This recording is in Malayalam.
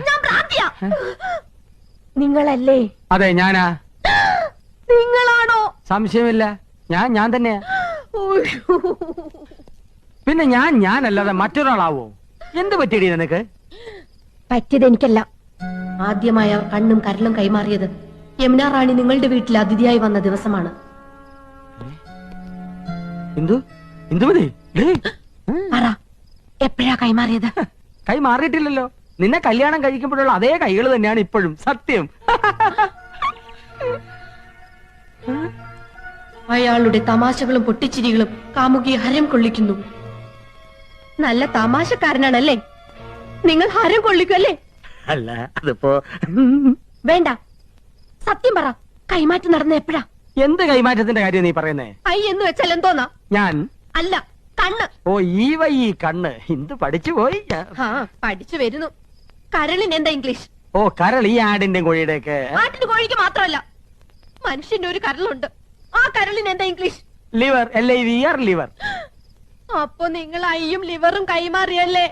ഞാൻ ഭ്രാന്തിയാ. നിങ്ങളല്ലേ? അതെ, ഞാനാ. നിങ്ങളാണോ? സംശയമില്ല, ഞാൻ തന്നെയാ. പിന്നെ ഞാനല്ലാതെ മറ്റൊരാളാവോ? എന്ത് പറ്റിയടി നിനക്ക്? പറ്റിയത് എനിക്കല്ല. ആദ്യമായി അവർ കണ്ണും കരലും കൈമാറിയത് യമുന റാണി നിങ്ങളുടെ വീട്ടിൽ അതിഥിയായി വന്ന ദിവസമാണ്. ഇന്ദുമതി, പറ, എപ്പോഴാ കൈമാറിയത്? കൈ മാറിയിട്ടില്ലല്ലോ. നിന്നെ കല്യാണം കഴിക്കുമ്പോഴുള്ള അതേ കൈകൾ തന്നെയാണ് ഇപ്പോഴും. സത്യം. അയാളുടെ തമാശകളും പൊട്ടിച്ചിരികളും കാമുകിയെ ഹരം കൊള്ളിക്കുന്നു. നല്ല തമാശക്കാരനാണല്ലേ? നിങ്ങൾ ഹരം കൊള്ളിക്കുമല്ലേ? അല്ല, അതിപ്പോ വേണ്ട, സത്യം പറ, കൈമാറ്റം നടന്ന എപ്പോഴാ? എന്ത് കൈമാറ്റത്തിന്റെ കാര്യം നീ പറയുന്നേ? ഐ എന്ന് വെച്ചാൽ എന്തോന്നാ? ഞാൻ അല്ല, കണ്ണ്. ഓ, ഈ കണ്ണ്. ഇന്ത് പഠിച്ചു പോയി. പഠിച്ചു വരുന്നു. കരളിന് എന്താ ഇംഗ്ലീഷ്? ഓ, കരൾ. ഈ ആടിന്റെ കോഴിയുടെ ഒക്കെ. ആട്ടിന് കോഴിക്ക് മാത്രമല്ല, മനുഷ്യന്റെ ഒരു കരളുണ്ട്. ആ കരളിന് എന്താ ഇംഗ്ലീഷ്? ലിവർ. LIVR, liver. അപ്പൊ നിങ്ങൾ ഐയും ലിവറും കൈമാറിയല്ലേ?